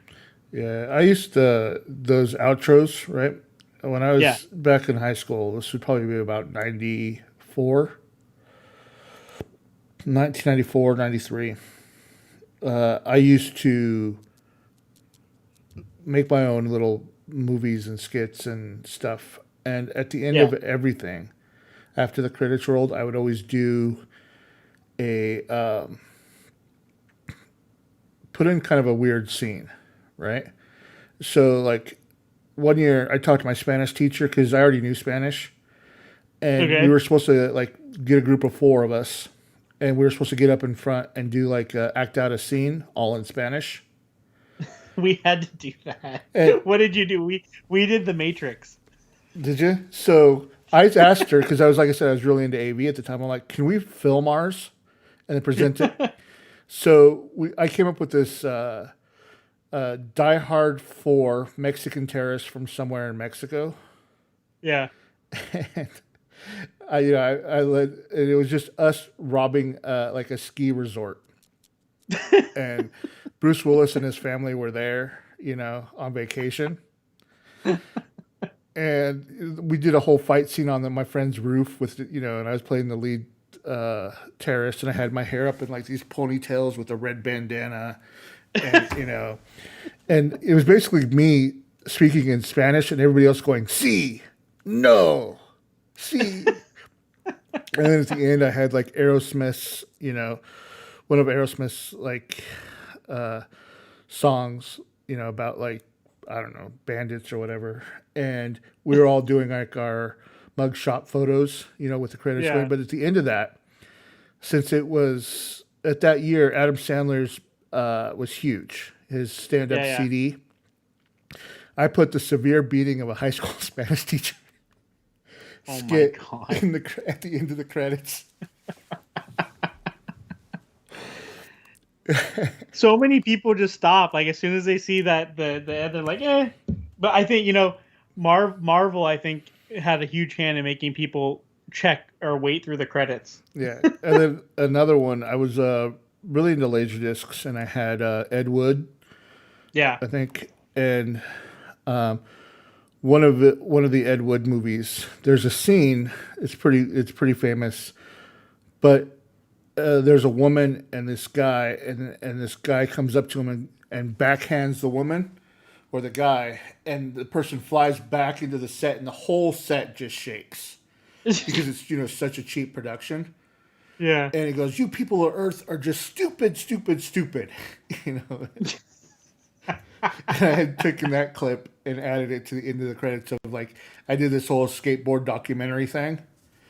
Yeah, I used to those outros, right? When I Yeah. was back in high school, this would probably be about 1994, 93. I used to make my own little movies and skits and stuff. And at the end Yeah. of everything, after the credits rolled, I would always do a put in kind of a weird scene, right? So like one year, I talked to my Spanish teacher because I already knew Spanish, and we Okay. were supposed to like get a group of four of us, and we were supposed to get up in front and do like act out a scene all in Spanish. We had to do that. And What did you do? We did the Matrix. did you? So I asked her because I was like I said I was really into AV at the time. I'm like, can we film ours and then present it? So I came up with this Die Hard 4 Mexican terrorist from somewhere in Mexico. Yeah. And I led, and it was just us robbing like a ski resort, and Bruce Willis and his family were there, on vacation, and we did a whole fight scene on my friend's roof with, and I was playing the lead terrorist, and I had my hair up in like these ponytails with a red bandana, and and it was basically me speaking in Spanish and everybody else going, "See, no, see." And then at the end, I had like Aerosmith's, one of Aerosmith's like uh, songs, about like, I don't know, bandits or whatever. And we were all doing like our mugshot photos, with the credits going. Yeah. But at the end of that, since it was at that year, Adam Sandler's was huge. His stand-up Yeah. Yeah. CD. I put the severe beating of a high school Spanish teacher Oh my skit god. at the end of the credits. So many people just stop. Like as soon as they see that the ad, they're like, eh. But I think, Marvel, I think, had a huge hand in making people check or wait through the credits. Yeah, and then another one. I was really into laser discs, and I had Ed Wood, Yeah. I think, and one of the Ed Wood movies. There's a scene. It's pretty famous, but there's a woman and this guy, and this guy comes up to him and backhands the woman or the guy, and the person flies back into the set, and the whole set just shakes because it's such a cheap production. Yeah. And he goes, "You people of Earth are just stupid, stupid, stupid." you know. And I had taken that clip and added it to the end of the credits of like I did this whole skateboard documentary thing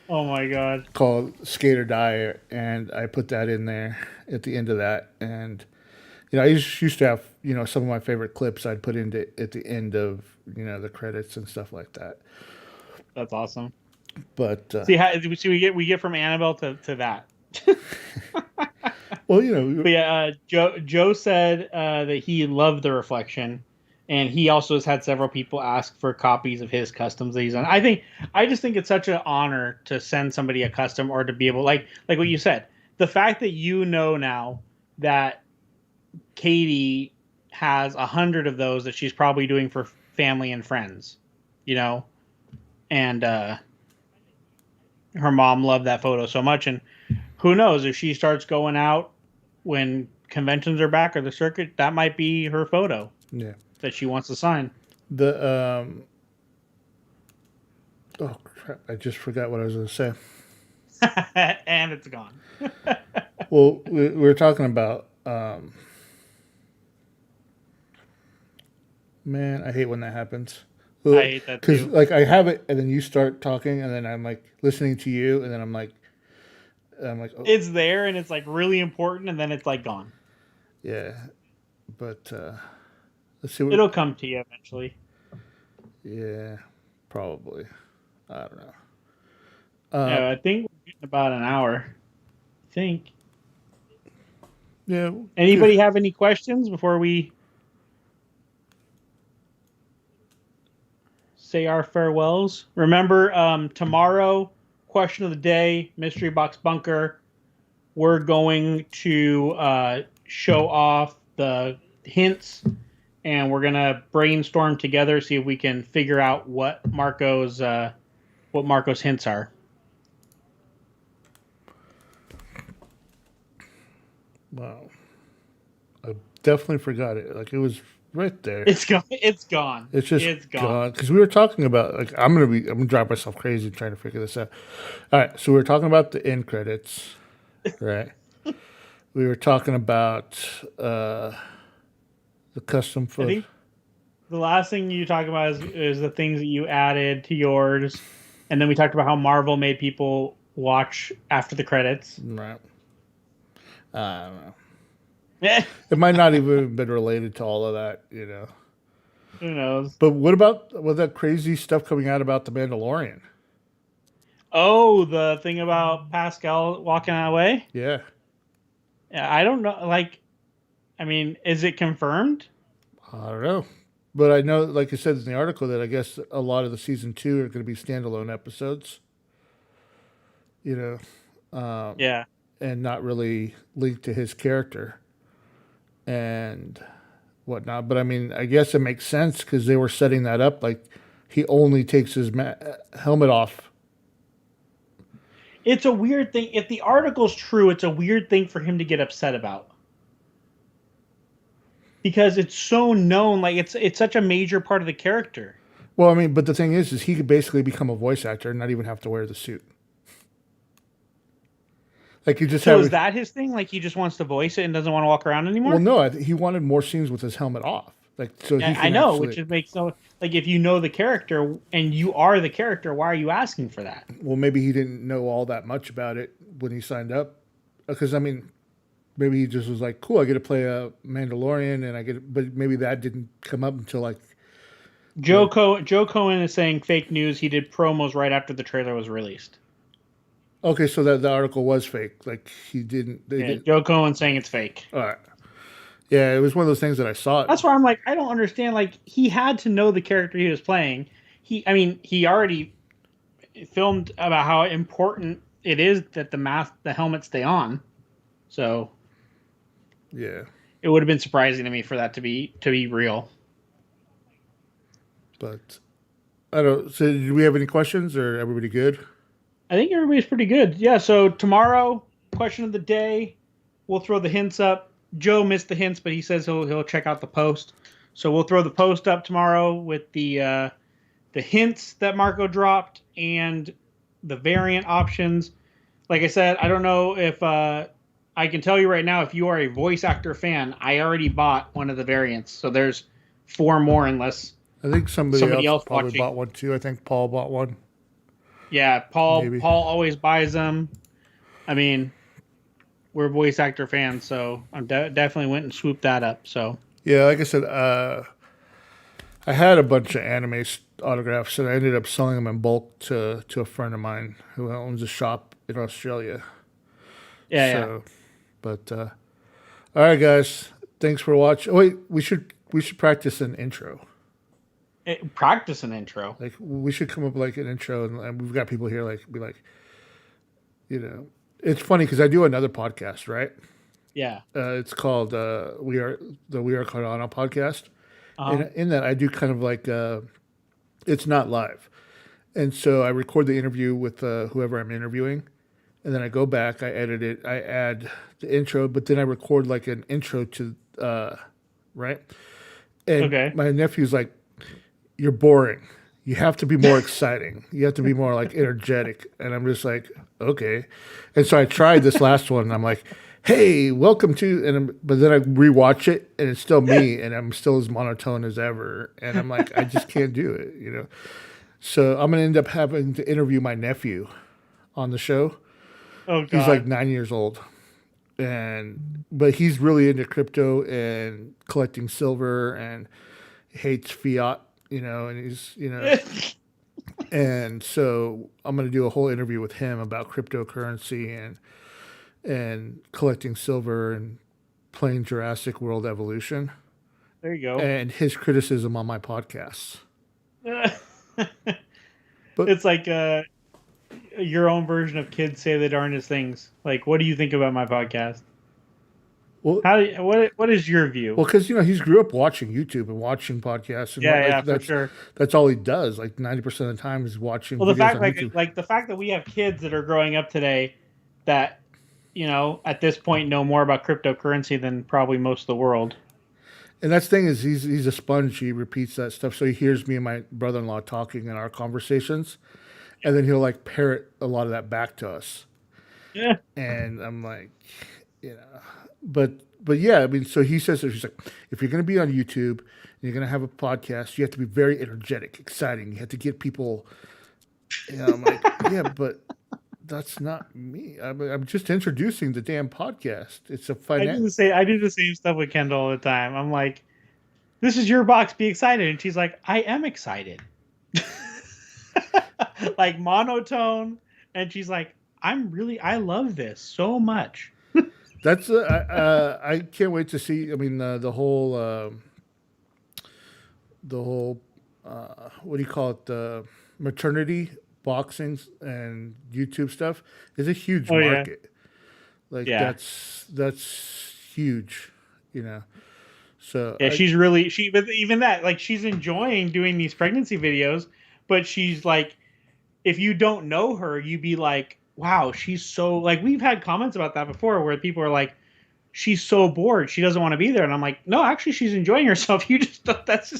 Oh my god. called Skate or Die, and I put that in there at the end of that. And I just used to have some of my favorite clips I'd put into at the end of the credits and stuff like that. That's awesome. But See we get from Annabelle to that. well, But yeah, Joe said that he loved the reflection, and he also has had several people ask for copies of his customs that he's done. I just think it's such an honor to send somebody a custom or to be able like what you said. The fact that now that Katie has 100 of those that she's probably doing for family and friends, and her mom loved that photo so much, and who knows if she starts going out when conventions are back or the circuit, that might be her photo yeah, that she wants to sign. the oh crap, I just forgot what I was going to say. And it's gone. Well, we were talking about man, I hate when that happens. I hate that Because too. like I have it, and then you start talking, and then I'm like listening to you, and then I'm like, oh It's there and it's like really important, and then it's like gone. yeah, but let's see what. It'll come to you eventually. Yeah, probably. I don't know. Yeah, I think we're getting about an hour. I think. Yeah. Anybody have any questions before we say our farewells. Remember, tomorrow, question of the day, mystery box bunker. We're going to show off the hints, and we're gonna brainstorm together, see if we can figure out what Marco's hints are. Wow. I definitely forgot it. Like it was right there. It's gone. It's gone. It's just It's gone. gone because we were talking about like I'm gonna drive myself crazy trying to figure this out. All right, so we were talking about the end credits, right? We were talking about the custom I foot. think the last thing you talk about is the things that you added to yours, and then we talked about how Marvel made people watch after the credits. Right. I don't know. Eh, It might not even have been related to all of that, you know. who knows? But what about that crazy stuff coming out about the Mandalorian? Oh, the thing about Pascal walking away. Yeah, Yeah, I don't know. Like, I mean, is it confirmed? I don't know. But I know, like I said in the article, that I guess a lot of the season 2 are going to be standalone episodes, you know, Yeah. and not really linked to his character and whatnot. But I mean, I guess it makes sense because they were setting that up. Like, he only takes his helmet off. It's a weird thing. If the article's true, it's a weird thing for him to get upset about. Because it's so known, like it's such a major part of the character. Well, I mean, but the thing is he could basically become a voice actor and not even have to wear the suit. Like you just So have. is that his thing? Like he just wants to voice it and doesn't want to walk around anymore? Well, no, he wanted more scenes with his helmet off, like so he I can know, actually. which just makes no like if you know the character and you are the character, why are you asking for that? Well, maybe he didn't know all that much about it when he signed up, because I mean, maybe he just was like, "Cool, I get to play a Mandalorian," and I get, but maybe that didn't come up until like. Joe Cohen is saying fake news. He did promos right after the trailer was released. Okay, so that the article was fake. Like he didn't. They Yeah, did. Joe Cohen saying it's fake. All right. Yeah, it was one of those things that I saw. That's why I'm like, I don't understand. Like, he had to know the character he was playing. He already filmed about how important it is that the helmet stay on. So Yeah, it would have been surprising to me for that to be real. but I don't. So, do we have any questions, or everybody good? I think everybody's pretty good. Yeah. So tomorrow, question of the day, we'll throw the hints up. Joe missed the hints, but he says he'll check out the post. So we'll throw the post up tomorrow with the hints that Marco dropped and the variant options. Like I said, I don't know if I can tell you right now, if you are a voice actor fan, I already bought one of the variants. So there's 4 more unless I think somebody else else probably watching. bought one too. I think Paul bought one. Yeah, Paul Maybe. always buys them. I mean, we're voice actor fans, so I definitely went and swooped that up. So Yeah, like I said, I had a bunch of anime autographs, and I ended up selling them in bulk to a friend of mine who owns a shop in Australia. yeah, So, but all right, guys, thanks for watching. Oh, wait, we should practice an intro. Practice an intro. Like we should come up with like an intro, and we've got people here like be like, you know, it's funny because I do another podcast, right? Yeah. It's called We Are Cardano podcast. Uh-huh. And in that, I do kind of like it's not live, and so I record the interview with whoever I'm interviewing, and then I go back, I edit it, I add the intro, but then I record like an intro to right. And Okay. my nephew's like, "You're boring. You have to be more exciting. You have to be more like energetic." And I'm just like, "Okay." And so I tried this last one, and I'm like, "Hey, welcome to," but then I rewatch it, and it's still me, and I'm still as monotone as ever, and I'm like, I just can't do it, you know. So I'm gonna end up having to interview my nephew on the show. Oh He's like God. 9 years old, but he's really into crypto and collecting silver and hates fiat, you know, and he's and so I'm gonna do a whole interview with him about cryptocurrency and collecting silver and playing Jurassic World Evolution There you go. and his criticism on my podcasts. But It's like your own version of kids say the darndest things. Like, what do you think about my podcast? well, What is your view? well, because he's grew up watching YouTube and watching podcasts and what Yeah, like yeah, for sure. that's all he does. Like 90% of the time is watching Well, the videos fact on YouTube. like the fact that we have kids that are growing up today that at this point know more about cryptocurrency than probably most of the world. And that's the thing is he's a sponge. He repeats that stuff, so he hears me and my brother-in-law talking in our conversations, and then he'll like parrot a lot of that back to us. Yeah. And I'm like, you know, but yeah, I mean, so he says that he's like, if you're going to be on YouTube and you're going to have a podcast, you have to be very energetic, exciting. You have to get people. I'm like, yeah, but that's not me. I'm just introducing the damn podcast. It's a I do the same stuff with Kendall all the time. I'm like, this is your box, be excited. And she's like, I am excited. Like monotone. And she's like, I love this so much. That's I can't wait to see. I mean, the whole what do you call it? The maternity boxing and YouTube stuff is a huge Oh yeah. market. Like Yeah. that's huge, you know. So Yeah, she's really but even that, like she's enjoying doing these pregnancy videos, but she's like, if you don't know her, you'd be like, wow, she's so like we've had comments about that before where people are like, she's so bored, she doesn't want to be there. And I'm like, no, actually she's enjoying herself. You just that's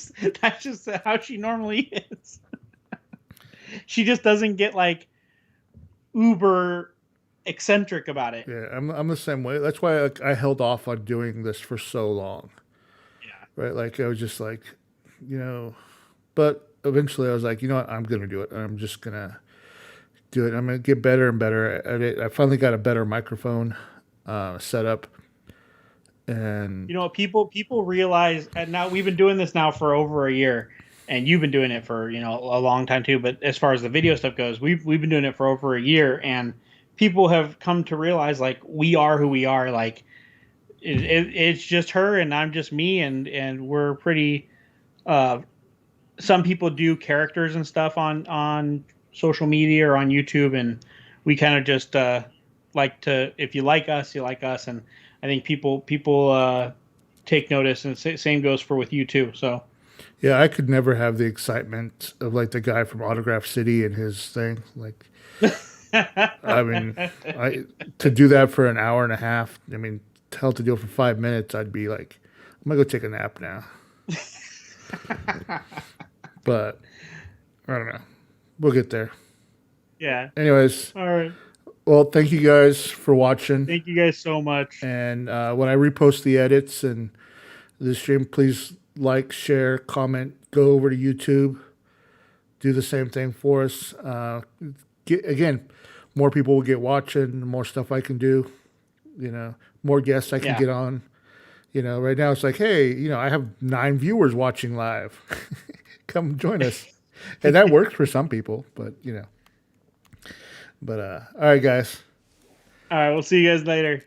just how she normally is. She just doesn't get like uber eccentric about it. yeah, I'm the same way. That's why I held off on doing this for so long. Yeah. Right? Like I was just like, you know, but eventually I was like, you know what, I'm gonna do it. I'm just gonna do it. I'm gonna get better and better at it. I finally got a better microphone set up, and People realize, and now we've been doing this now for over a year, and you've been doing it for a long time too. But as far as the video stuff goes, we've been doing it for over a year, and people have come to realize like we are who we are. Like it's just her, and I'm just me, and we're pretty. Some people do characters and stuff on social media or on YouTube, and we kind of just like to. If you like us, you like us, and I think people take notice, and same goes for with you too. So yeah, I could never have the excitement of like the guy from Autograph City and his thing. Like, I mean, I to do that for an hour and a half. I mean, hell, to do it for 5 minutes, I'd be like, I'm gonna go take a nap now. But I don't know. We'll get there. yeah. Anyways, All right. well, thank you guys for watching. Thank you guys so much. And when I repost the edits and the stream, please like, share, comment, go over to YouTube, do the same thing for us. Again, more people will get watching, the more stuff I can do, more guests I can get on. Right now it's like, hey, I have 9 viewers watching live. Come join us. And that works for some people, but all right, guys. All right. We'll see you guys later.